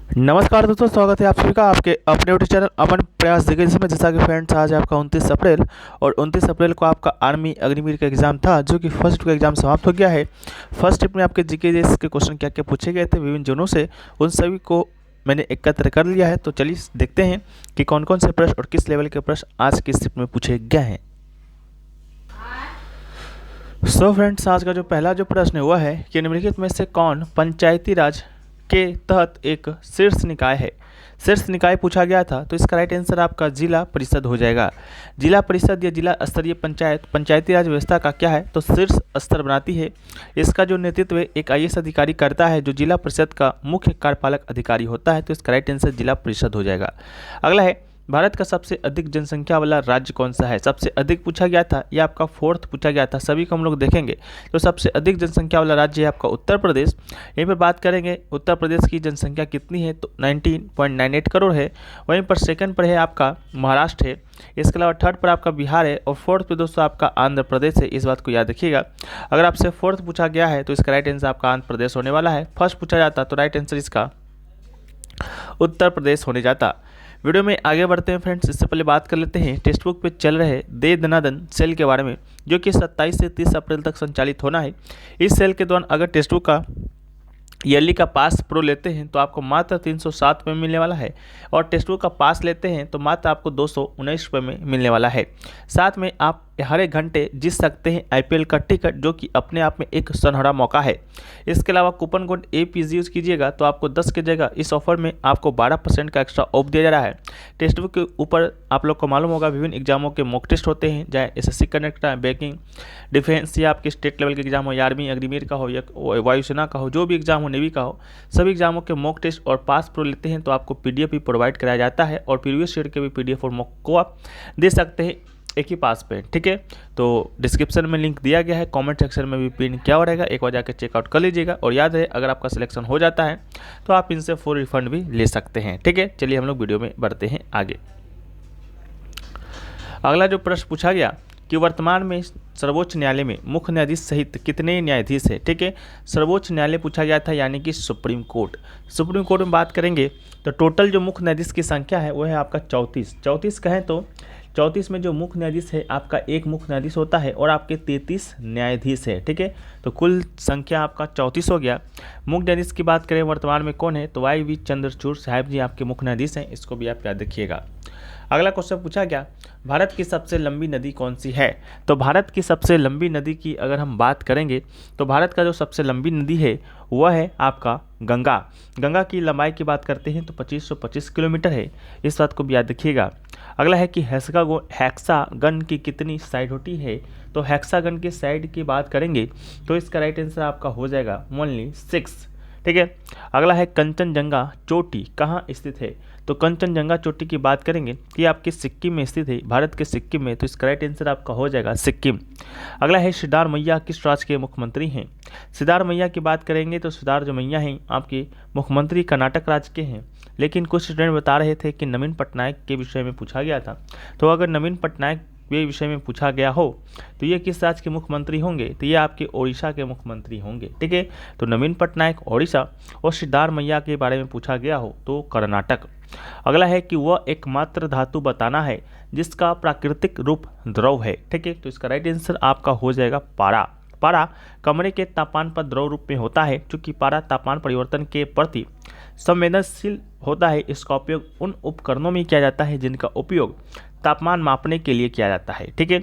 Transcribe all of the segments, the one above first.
नमस्कार दोस्तों, स्वागत है आप सभी का आपके अपने यूट्यूब चैनल अमन प्रयास देखिए जिसमें जैसा कि फ्रेंड्स आज आपका 29 अप्रैल और 29 अप्रैल को आपका आर्मी अग्निवीर का एग्जाम था जो कि फर्स्ट का एग्जाम समाप्त हो गया है। फर्स्ट ट्रिप में आपके जीके के क्वेश्चन क्या क्या पूछे गए थे विभिन्न जोनों से, उन सभी को मैंने एकत्र कर लिया है। तो चलिए देखते हैं कि कौन कौन से प्रश्न और किस लेवल के प्रश्न आज की स्ट्रिप में पूछे गए हैं। सो फ्रेंड्स, आज का जो पहला जो प्रश्न हुआ है कि निम्नलिखित में से कौन पंचायती राज के तहत एक शीर्ष निकाय है। शीर्ष निकाय पूछा गया था तो इसका राइट आंसर आपका जिला परिषद हो जाएगा। जिला परिषद या जिला स्तरीय पंचायत पंचायती राज व्यवस्था का क्या है तो शीर्ष स्तर बनाती है। इसका जो नेतृत्व एक आईएएस अधिकारी करता है जो जिला परिषद का मुख्य कार्यपालक अधिकारी होता है, तो इसका राइट आंसर जिला परिषद हो जाएगा। अगला है भारत का सबसे अधिक जनसंख्या वाला राज्य कौन सा है। सबसे अधिक पूछा गया था, यह आपका फोर्थ पूछा गया था। सभी को हम लोग देखेंगे तो सबसे अधिक जनसंख्या वाला राज्य है आपका उत्तर प्रदेश। यहीं पर बात करेंगे उत्तर प्रदेश की जनसंख्या कितनी है तो 19.98 करोड़ है। वहीं पर सेकंड पर है आपका महाराष्ट्र है। इसके अलावा थर्ड पर आपका बिहार है और फोर्थ पे दोस्तों आपका आंध्र प्रदेश है। इस बात को याद रखिएगा। अगर आपसे फोर्थ पूछा गया है तो इसका राइट आंसर आपका आंध्र प्रदेश होने वाला है। फर्स्ट पूछा जाता तो राइट आंसर इसका उत्तर प्रदेश होने जाता। वीडियो में आगे बढ़ते हैं फ्रेंड्स, इससे पहले बात कर लेते हैं टेक्स्ट बुक पे चल रहे दे दनादन सेल के बारे में, जो कि 27 से 30 अप्रैल तक संचालित होना है। इस सेल के दौरान अगर टेक्स्ट बुक का ईयरली का पास प्रो लेते हैं तो आपको मात्र 307 रुपये मिलने वाला है और टेक्स्ट बुक का पास लेते हैं तो मात्र आपको 219 रुपये में मिलने वाला है। साथ में आप हर एक घंटे जीत सकते हैं आईपीएल का टिकट, जो कि अपने आप में एक सुनहरा मौका है। इसके अलावा कूपन कोड APG यूज़ कीजिएगा तो आपको 10 की जगह इस ऑफर में आपको 12% का एक्स्ट्रा ऑफ दिया जा रहा है। टेक्स्ट बुक के ऊपर आप लोग को मालूम होगा विभिन्न एग्जामों के मॉक टेस्ट होते हैं, चाहे SSC कनेक्ट का, बैंकिंग, डिफेंस या आपके स्टेट लेवल के एग्जाम हो, या आर्मी अग्निवीर का हो या वायुसेना का हो, जो भी एग्जाम हो, नेवी का हो, सभी एग्जामों के मॉक टेस्ट और पास प्रो लेते हैं तो आपको PDF भी प्रोवाइड कराया जाता है और प्रीवियस ईयर के भी PDF और मॉक को आप दे सकते हैं एक ही पास पे। ठीक है, तो डिस्क्रिप्शन में लिंक दिया गया है, कमेंट सेक्शन में भी पिन क्या हो रहेगा, एक बार जाकर चेकआउट कर लीजिएगा। और याद रहे अगर आपका सिलेक्शन हो जाता है तो आप इनसे फुल रिफंड भी ले सकते हैं। ठीक है, चलिए हम लोग वीडियो में बढ़ते हैं आगे। अगला जो प्रश्न पूछा गया कि वर्तमान में सर्वोच्च न्यायालय में मुख्य न्यायाधीश सहित कितने न्यायाधीश हैं। ठीक है, सर्वोच्च न्यायालय पूछा गया था यानी कि सुप्रीम कोर्ट। सुप्रीम कोर्ट में बात करेंगे तो टोटल जो मुख्य न्यायाधीश की संख्या है वो है आपका 34 कहें तो 34 में जो मुख्य न्यायाधीश है आपका एक मुख्य न्यायाधीश होता है और आपके 33 न्यायाधीश है। ठीक है, तो कुल संख्या आपका 34 हो गया। मुख्य न्यायाधीश की बात करें वर्तमान में कौन है तो YV चंद्रचूड़ साहब जी आपके मुख्य न्यायाधीश हैं, इसको भी आप याद रखिएगा। अगला क्वेश्चन पूछा गया भारत की सबसे लंबी नदी कौन सी है। तो भारत की सबसे लंबी नदी की अगर हम बात करेंगे तो भारत का जो सबसे लंबी नदी है वह है आपका गंगा। गंगा की लंबाई की बात करते हैं तो 2525 किलोमीटर है, इस बात को भी याद रखिएगा। अगला है कि हेक्सागन की कितनी साइड होती है तो हेक्सागन के साइड की बात करेंगे तो इसका राइट आंसर आपका हो जाएगा ओनली 6। ठीक है, अगला है कंचनजंगा चोटी कहाँ स्थित है तो कंचनजंगा चोटी की बात करेंगे कि आपके सिक्किम में स्थित है, भारत के सिक्किम में, तो इसका राइट आंसर आपका हो जाएगा सिक्किम। अगला है सिद्धारमैया किस राज्य के मुख्यमंत्री हैं। सिद्धारमैया की बात करेंगे तो सिद्धारमैया हैं आपके मुख्यमंत्री कर्नाटक राज्य के हैं, लेकिन कुछ स्टूडेंट बता रहे थे कि नवीन पटनायक के विषय में पूछा गया था। तो अगर नवीन पटनायक ये विषय में पूछा गया हो तो ये किस राज्य के मुख्यमंत्री होंगे तो ये आपके ओडिशा के मुख्यमंत्री होंगे। ठीक है, तो नवीन पटनायक ओडिशा और सिद्धारमैया के बारे में पूछा गया हो तो कर्नाटक। अगला है कि वह एकमात्र धातु बताना है जिसका प्राकृतिक रूप द्रव है। ठीक है, तो इसका राइट आंसर आपका हो जाएगा पारा। पारा कमरे के तापमान पर द्रव रूप में होता है, चूंकि पारा तापमान परिवर्तन के प्रति संवेदनशील होता है। इसका उपयोग उन उपकरणों में किया जाता है जिनका उपयोग तापमान मापने के लिए किया जाता है। ठीक है,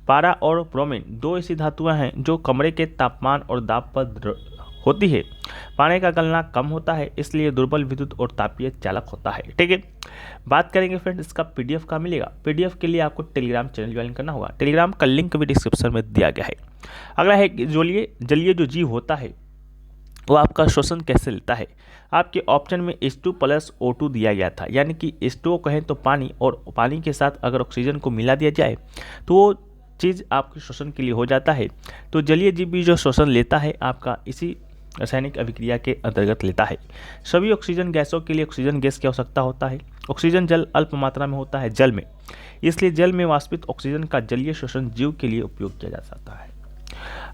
पारा और ब्रोमीन दो ऐसी धातुएं हैं जो कमरे के तापमान और दाब पर होती है। पानी का गलना कम होता है इसलिए दुर्बल विद्युत और तापीय चालक होता है। ठीक है, बात करेंगे फ्रेंड इसका PDF का मिलेगा। PDF के लिए आपको टेलीग्राम चैनल ज्वाइन करना होगा, टेलीग्राम का लिंक भी डिस्क्रिप्शन में दिया गया है। अगला है जलीय जो जीव होता है वो आपका श्वसन कैसे लेता है। आपके ऑप्शन में H2+O2 दिया गया था, यानी कि H2O कहें तो पानी, और पानी के साथ अगर ऑक्सीजन को मिला दिया जाए तो वो चीज़ आपके श्वसन के लिए हो जाता है। तो जलीय जीव भी जो श्वसन लेता है आपका इसी रासायनिक अभिक्रिया के अंतर्गत लेता है। सभी ऑक्सीजन गैसों के लिए ऑक्सीजन गैस की आवश्यकता होता है। ऑक्सीजन जल अल्प मात्रा में होता है जल में, इसलिए जल में वाष्पित ऑक्सीजन का जलीय श्वसन जीव के लिए उपयोग किया जा सकता है।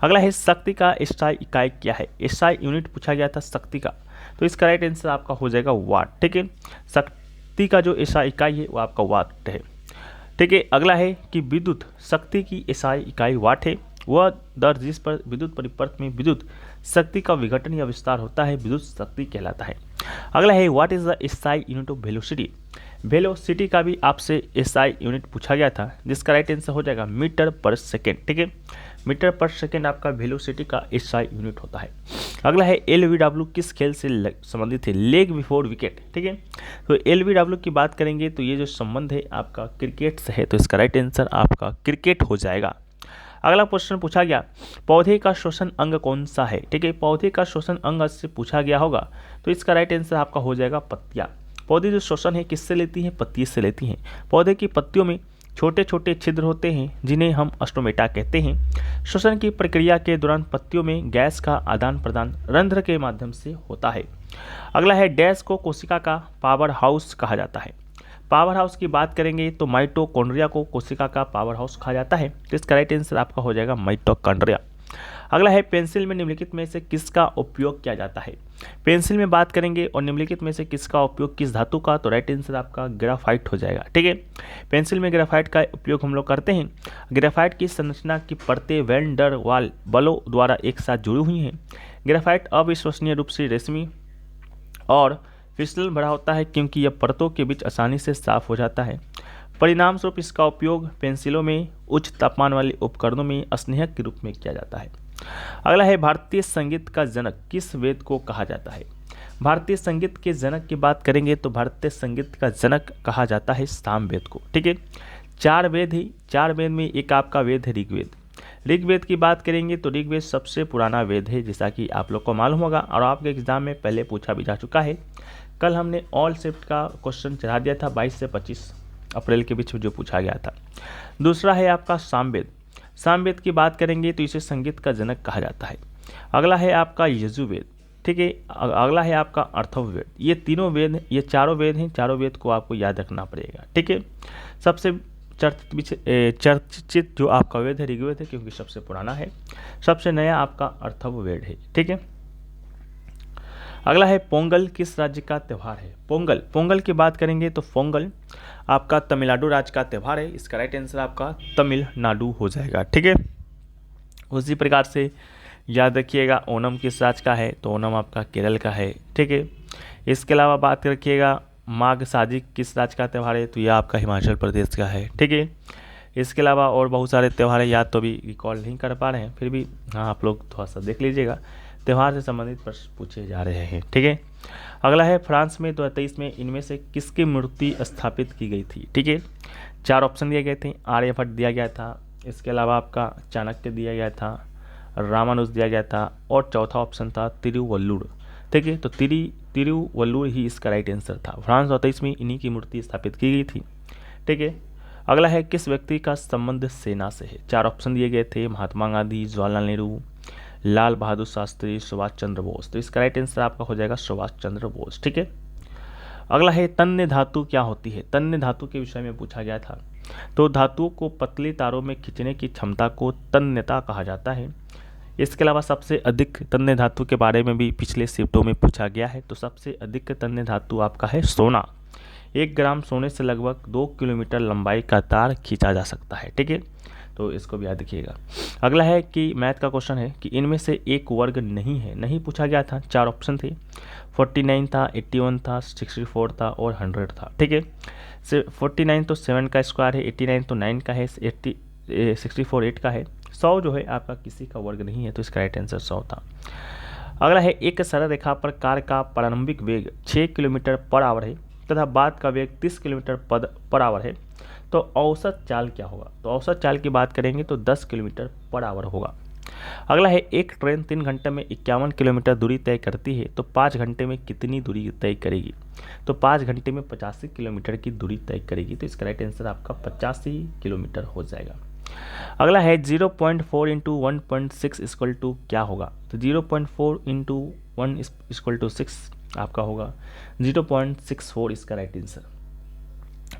अगला है शक्ति का एसआई इकाई क्या है। एसआई यूनिट पूछा गया था शक्ति का, तो इसका राइट आंसर आपका हो जाएगा वाट। ठीक है, शक्ति का जो एसआई इकाई है वो आपका वाट है। ठीक है, अगला है कि विद्युत शक्ति की एसआई इकाई वाट है। वह दर जिस पर विद्युत परिपथ में विद्युत शक्ति का विघटन या विस्तार होता है विद्युत शक्ति कहलाता है। अगला है what is the SI unit of velocity. Velocity का भी आपसे एसआई यूनिट पूछा गया था, जिसका राइट आंसर हो जाएगा मीटर पर सेकेंड। ठीक है, मीटर पर सेकेंड आपका वेलोसिटी का एसआई यूनिट होता है। अगला है एलबीडब्ल्यू किस खेल से संबंधित है। Leg before wicket. ठीक है, तो एलबीडब्ल्यू की बात करेंगे तो ये जो संबंध है आपका क्रिकेट से है, तो इसका राइट आंसर आपका क्रिकेट हो जाएगा। अगला क्वेश्चन पूछा गया पौधे का श्वसन अंग कौन सा है। ठीक है, पौधे का श्वसन अंग से पूछा गया होगा, तो इसका राइट आंसर आपका हो जाएगा पत्तियां। पौधे जो श्वसन है किससे लेती हैं, पत्ती से लेती हैं। पौधे की पत्तियों में छोटे छोटे छिद्र होते हैं जिन्हें हम स्टोमेटा कहते हैं। श्वसन की प्रक्रिया के दौरान पत्तियों में गैस का आदान प्रदान रंध्र के माध्यम से होता है। अगला है डैश को कोशिका का पावर हाउस कहा जाता है। पावर हाउस की बात करेंगे तो माइटोकॉन्ड्रिया को कोशिका का पावर हाउस कहा जाता है, तो इसका राइट आंसर आपका हो जाएगा माइटोकॉन्ड्रिया। अगला है पेंसिल में निम्नलिखित में से किसका उपयोग किया जाता है। पेंसिल में बात करेंगे और निम्नलिखित में से किसका उपयोग किस धातु का, तो राइट आंसर आपका ग्रेफाइट हो जाएगा। ठीक है, पेंसिल में ग्रेफाइट का उपयोग हम लोग करते हैं। ग्रेफाइट की संरचना की परतें वैन डर वाल बलों द्वारा एक साथ जुड़ी हुई हैं। ग्रेफाइट अविश्वसनीय रूप से रेशमी और फिसलन भरा होता है क्योंकि यह परतों के बीच आसानी से साफ हो जाता है। परिणाम स्वरूप इसका उपयोग पेंसिलों में उच्च तापमान वाले उपकरणों में स्नेहक के रूप में किया जाता है। अगला है भारतीय संगीत का जनक किस वेद को कहा जाता है। भारतीय संगीत के जनक की बात करेंगे तो भारतीय संगीत का जनक कहा जाता है सामवेद को। ठीक है, 4 वेद है, 4 वेद में एक आपका वेद है ऋग्वेद। ऋग्वेद की बात करेंगे तो ऋग्वेद सबसे पुराना वेद है, जैसा कि आप लोग को मालूम होगा और आपके एग्जाम में पहले पूछा भी जा चुका है। कल हमने ऑल शिफ्ट का क्वेश्चन चढ़ा दिया था 22 से 25 अप्रैल के बीच में जो पूछा गया था। दूसरा है आपका सामवेद। सामवेद की बात करेंगे तो इसे संगीत का जनक कहा जाता है। अगला है आपका यजुर्वेद। ठीक है, अगला है आपका अथर्ववेद। ये तीनों वेद, ये चारों वेद हैं, चारों वेद को आपको याद रखना पड़ेगा। ठीक है, सबसे चर्चित जो आपका वेद है ऋग्वेद है क्योंकि सबसे पुराना है। सबसे नया आपका अथर्ववेद है। ठीक है, अगला है पोंगल किस राज्य का त्यौहार है। पोंगल की बात करेंगे तो पोंगल आपका तमिलनाडु राज्य का त्यौहार है, इसका राइट आंसर आपका तमिलनाडु हो जाएगा। ठीक है, उसी प्रकार से याद रखिएगा ओणम किस राज्य का है, तो ओणम आपका केरल का है। ठीक है, इसके अलावा बात रखिएगा माघ साजी किस राज्य का त्यौहार है, तो यह आपका हिमाचल प्रदेश का है। ठीक है, इसके अलावा और बहुत सारे त्यौहार है, याद तो अभी रिकॉल नहीं कर पा रहे हैं, फिर भी हाँ आप लोग थोड़ा सा देख लीजिएगा, त्यौहार से संबंधित प्रश्न पूछे जा रहे हैं। ठीक है, अगला है फ्रांस में 2023 में इनमें से किसकी मूर्ति स्थापित की गई थी। ठीक है, 4 ऑप्शन दिए गए थे, आर्यभट्ट दिया गया था, इसके अलावा आपका चाणक्य दिया गया था, रामानुज दिया गया था और चौथा ऑप्शन था तिरुवल्लुर। ठीक है, तो तिरुवल्लुर ही इसका राइट आंसर था। फ्रांस 2023 में इन्हीं की मूर्ति स्थापित की गई थी। ठीक है, अगला है किस व्यक्ति का संबंध सेना से है। 4 ऑप्शन दिए गए थे, महात्मा गांधी, जवाहरलाल नेहरू, लाल बहादुर शास्त्री, सुभाष चंद्र बोस, तो इसका राइट आंसर आपका हो जाएगा सुभाष चंद्र बोस। ठीक है, अगला है तन्य धातु क्या होती है। तन्य धातु के विषय में पूछा गया था, तो धातुओं को पतले तारों में खींचने की क्षमता को तन्यता कहा जाता है। इसके अलावा सबसे अधिक तन्य धातु के बारे में भी पिछले शिफ्टों में पूछा गया है, तो सबसे अधिक तन्य धातु आपका है सोना। 1 ग्राम सोने से लगभग 2 किलोमीटर लंबाई का तार खींचा जा सकता है। ठीक है, तो इसको भी याद रखिएगा। अगला है कि मैथ का क्वेश्चन है कि इनमें से एक वर्ग नहीं है। नहीं पूछा गया था, 4 ऑप्शन थे, 49 था, 81 था, 64 था और 100 था। ठीक है, 49 तो 7 का स्क्वायर है, 89 तो 9 का है, 64 8 का है, 100 जो है आपका किसी का वर्ग नहीं है, तो इसका राइट आंसर 100 था। अगला है एक सरल रेखा पर कार का प्रारंभिक वेग 6 किलोमीटर पर आवर है तथा बाद का वेग 30 किलोमीटर पर आवर है, तो औसत चाल क्या होगा। तो औसत चाल की बात करेंगे तो 10 किलोमीटर पर आवर होगा। अगला है एक ट्रेन 3 घंटे में 51 किलोमीटर दूरी तय करती है, तो 5 घंटे में कितनी दूरी तय करेगी। तो 5 घंटे में 85 किलोमीटर की दूरी तय करेगी, तो इसका राइट आंसर आपका 85 किलोमीटर हो जाएगा। अगला है 0.4 इंटू 1.6 इक्वल टू क्या होगा। तो 0.4 इंटू 1 इक्वल टू 6 आपका होगा 0.64, इसका राइट आंसर।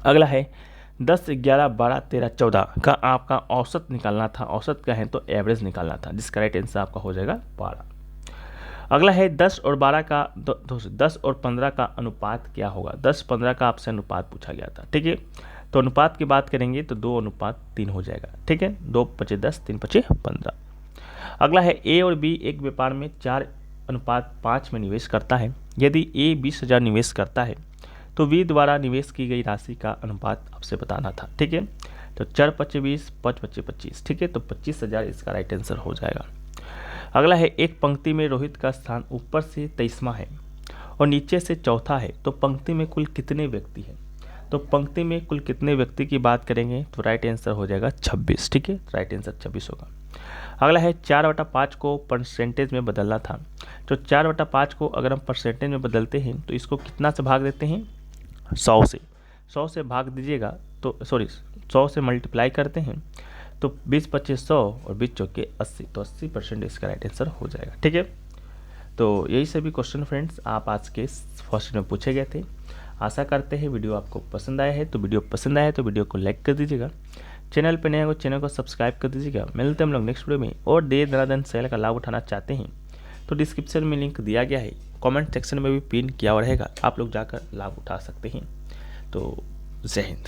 अगला है 10, 11, 12, 13, 14 का आपका औसत निकालना था, औसत का है तो एवरेज निकालना था, जिसका राइट आंसर आपका हो जाएगा 12। अगला है 10 और 12 का 10 और 15 का अनुपात क्या होगा। 10-15 का आपसे अनुपात पूछा गया था, ठीक है। तो अनुपात की बात करेंगे तो 2:3 हो जाएगा, ठीक है। 2×5 = 10, 3×5 = 15। अगला है ए और बी एक व्यापार में 4:5 में निवेश करता है। यदि ए 20,000 निवेश करता है तो बी द्वारा निवेश की गई राशि का अनुपात आपसे बताना था, ठीक है। तो 4×5 = 20, 5×5 = 25, ठीक है। तो 25,000 इसका राइट आंसर हो जाएगा। अगला है एक पंक्ति में रोहित का स्थान ऊपर से 23वां है और नीचे से चौथा है, तो पंक्ति में कुल कितने व्यक्ति हैं। तो पंक्ति में कुल कितने व्यक्ति की बात करेंगे तो राइट आंसर हो जाएगा 26, ठीक है। राइट आंसर 26 होगा। अगला है 4/5 को परसेंटेज में बदलना था। तो 4/5 को अगर हम परसेंटेज में बदलते हैं तो इसको कितना से भाग देते हैं, 100 से। 100 से भाग दीजिएगा तो 100 से मल्टीप्लाई करते हैं तो 20×25 100 और 20×4 80, तो 80% इसका राइट आंसर हो जाएगा, ठीक है। तो यही सभी क्वेश्चन फ्रेंड्स आप आज के फर्स्ट में पूछे गए थे। आशा करते हैं वीडियो आपको पसंद आया है। तो वीडियो को लाइक कर दीजिएगा, चैनल पर नए हो चैनल को सब्सक्राइब कर दीजिएगा। मिलते हैं हम लोग नेक्स्ट वीडियो में। और देर धनाधन सेल का लाभ उठाना चाहते हैं तो डिस्क्रिप्शन में लिंक दिया गया है, कमेंट सेक्शन में भी पिन किया हुआ रहेगा, आप लोग जाकर लाभ उठा सकते हैं। तो जय हिंद।